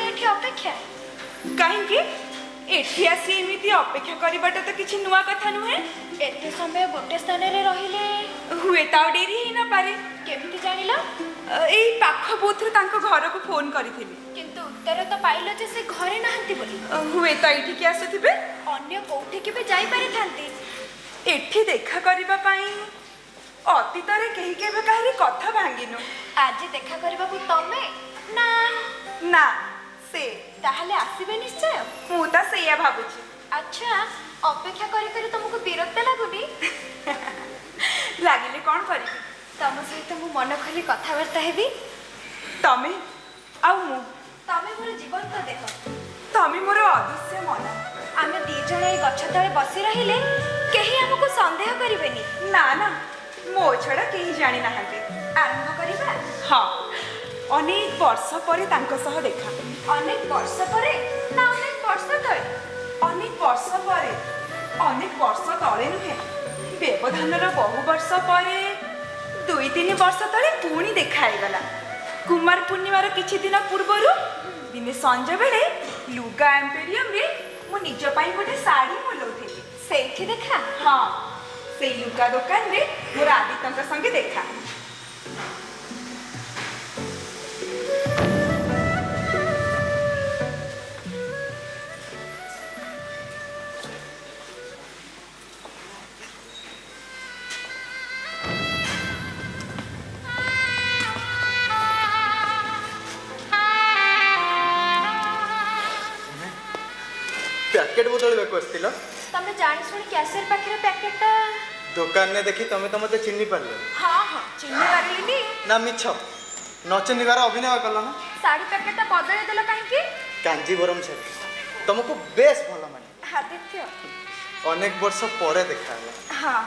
एठी अपेक्षा कहीं एठी आसी एमिति अपेक्षा करबाटा तो किछि नुआ कथा नुहे। एते समय गोटे स्थान रे रहिले हुए ताउ डेरी ही ना पारे। केमिति जानिला? एई पाख बुथु तांको घर को फोन करिथिली किंतु उत्तर तो पाइलो जे से घरे नाहंती बोली। हुए तो एठी के आसुथिबे। अन्य कोठी के भी जाई पारि थांती। एठी देखा करबा पई अतीत रे केही केबे काहरी कथा भांगिनु। आज देखा करबा को तमे ना ना से ताहले आसीबे निश्चय। मु ता सेया भाबुची। अच्छा अपेक्षा करी करी तुमको विरक्त लागुनी? लागिले कोन करिबी? तम सहित मु मन खोली कथावार्ता हेबी। तमे आउ मु तमे मोर जीवन तो देख। तमे मोर अदृश्य मन। आमे दी जण ए गछ तळे बसी रहिले केही हमको संदेह करिवेनी। ना ना मो छड़ा केही जानि नाहंते। आरंभ करिबा? हां अनेक वर्ष परे तांको सह देखा। अनेक वर्ष परे ना अनेक वर्ष तळे? अनेक वर्ष परे अनेक वर्ष तळे नुहे व्यवधानर बहु वर्ष परे 2-3 वर्ष तळे पुणी देखाई गला। कुमार पूर्णिमार किछि दिन पूर्वरु दिने संज बेले लुगा एम्पेरियम रे मो निज पई गोटे साड़ी मोलौथिली। सेठी देखा? हां सेई लुगा दुकान रे मोर आदित्यंक संगे देखा। पैकेट बदल आसथिल तमे जानि सुनी कैसेर पाखरे पैकेटटा दुकान ने देखी तमे तो मते चिन्नी पारल। हां हां चिन्नी पारिलिनी। ना मिछ न चिन्हबार अभिनय कल ना। साड़ी पैकेटटा बदले देला काहे की? कांजीवरम साड़ी तुमको बेस भल माने। आदित्य अनेक वर्ष परे देखा हां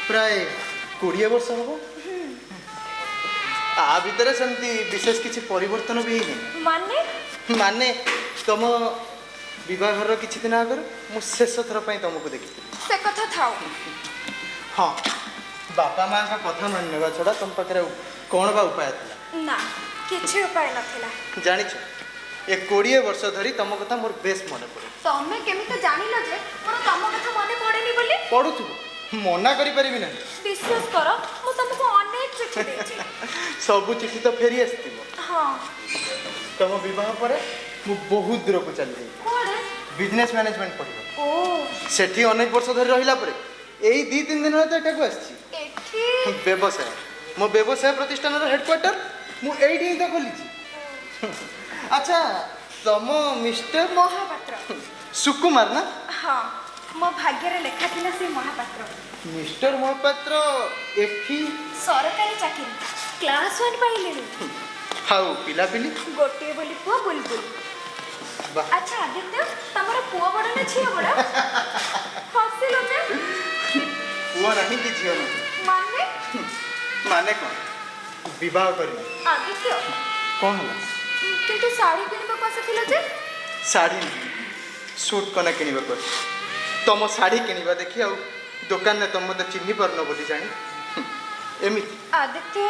प्राय 20 वर्ष हबो। आ भीतर सेमती विशेष किछि परिवर्तन भी नहीं। माने माने तुम विवाहर किछि दिन आगर मु शेष थर पई तुमको देखि से कथा थाओ। हाँ बापा माँ का कथा मानने छड़ा तुम पाखे कौन बा उपाय था? ना किछि उपाय नथिला। जानिछ ए 20 वर्ष धरी तुम कथा मोर बेस मन पड़े। तमे केमिते जानिलो जे मोर तम कथा मने पड़ेनी बोली? पड़ुथु मना करि परिबि ना। विश्वास करो मु तुमको अनेक चिट्ठी देछि। सब चिट्ठी तो फेरी आस्तिबो। हां तुम विवाह परे मु बहुत दूर को चली जाई। कोडे? Business management पढ़िबो। ओ सेठी अनेक वर्ष धरी रहिला परे एई 2-3 दिन तो एटा को आछि। एठी व्यवसाय मो व्यवसाय प्रतिष्ठान रो हेडक्वार्टर मु एइठी ही तो खोलिछि। अच्छा तुम मिस्टर महापात्र सुकुमार ना? हां मो भाग्य रे लेखा थिला से महापात्र। मिस्टर महापात्र एठी सरकारी चाकरी क्लास 1 पाइलेनी। हाउ पिला पिली गोटे बोली पुआ बुलबुल। वाह अच्छा आदित्य तमरा पुआ बड़ ना छिया बड़? हसिलो जे पुआ नहीं कि झियो नहीं माने माने कौन विवाह करी आदित्य कौन होला? किंतु साड़ी किनबा पासे थिला जे साड़ी नहीं सूट कना किनिबा को तुम साड़ी किनिबा देखि आ दुकान ने तुम मते चिन्ही परनो बोली जानी एमिति आदित्य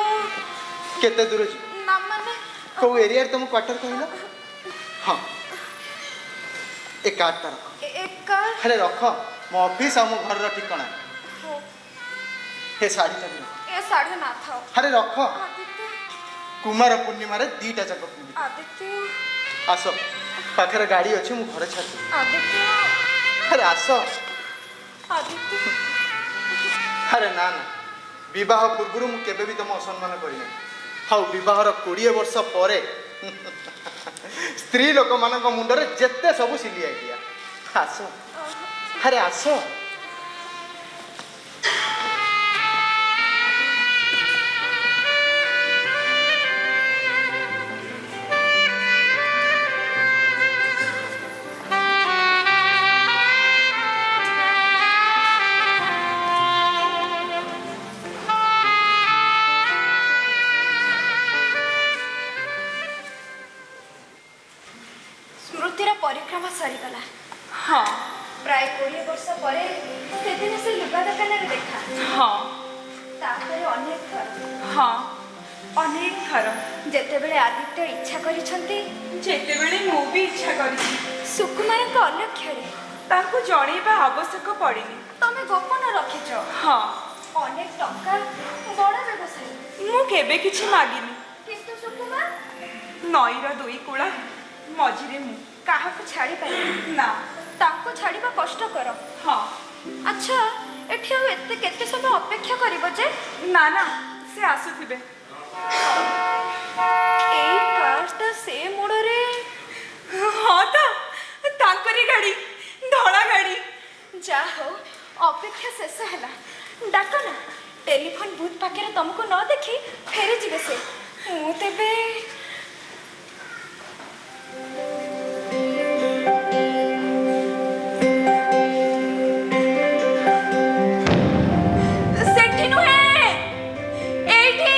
केते दूर छी ना माने को एरिया तुम क्वार्टर कहला? हां ए कार्ड ता रख। एक अरे रख मो ऑफिस आ मो घर रो ठिकाना हे साड़ी ता रख। ए साड़ी ना थाओ। अरे रख आदित्य कुमार पूर्णिमा रे दीटा जक आदित्य आस पाखरे गाड़ी अछि मु घरे छाड़। आदित्य अरे आस आदित्य अरे ना ना विवाह पूर्व मु केबे भी तुम असम्मान करिना। हाउ विवाहर 20 वर्ष परे स्त्री लोक मानक मुंडरे जेते सब सिली आइडिया आस। अरे आस परिक्रमा सरीगला। हाँ प्राय 20 वर्ष परे से दिन से लुगा दुकान रे देखा। हाँ तापर अनेक थर हाँ अनेक थर जेते बेले आदित्य इच्छा करिसंती जेते बेले मु ଇଚ୍ଛା କରିଛି। ସୁକୁମାରଙ୍କ ଅଲକ୍ଷ୍ୟରେ ତାଙ୍କୁ ଜଣେଇବା ଆବଶ୍ୟକ ପଡ଼ିନି। ତମେ ଗୋପନ ରଖିଛ। ହଁ, ଅନେକ ଟଙ୍କା, ବଡ଼ ବ୍ୟବସାୟୀ। ମୁଁ କେବେ କିଛି ମାଗିନି। କିନ୍ତୁ ସୁକୁମାର ନଈର ଦୁଇ କୂଳ ମଝିରେ ମୁଁ। କାହାକୁ ଛାଡ଼ିପାରିନି। ନା। ତାଙ୍କୁ ଛାଡ଼ିବା କଷ୍ଟକର। ହଁ। ଆଚ୍ଛା, ଏଠି ଆଉ ଏତେ କେତେ ସମୟ ଅପେକ୍ଷା କରିବ ଯେ? ନା ନା, ସେ ଆସୁଥିବେ। ଏଇ କାର୍ଟା ସେ ମୋଡ଼ରେ। ହଁ ତ, ତାଙ୍କରି ଗାଡ଼ି, ଧଳା ଗାଡ଼ି। ଯାହା ହଉ, ଅପେକ୍ଷା ଶେଷ ହେଲା। ଡାକ ନା, ଟେଲିଫୋନ ବୁଥ୍ ପାଖରେ ତମକୁ ନ ଦେଖି ଫେରିଯିବେ ସେ। ମୁଁ ତେବେ ସେଠି ନୁହେଁ, ଏଇଠି,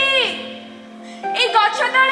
ଏଇ ଗଛ ତଳେ।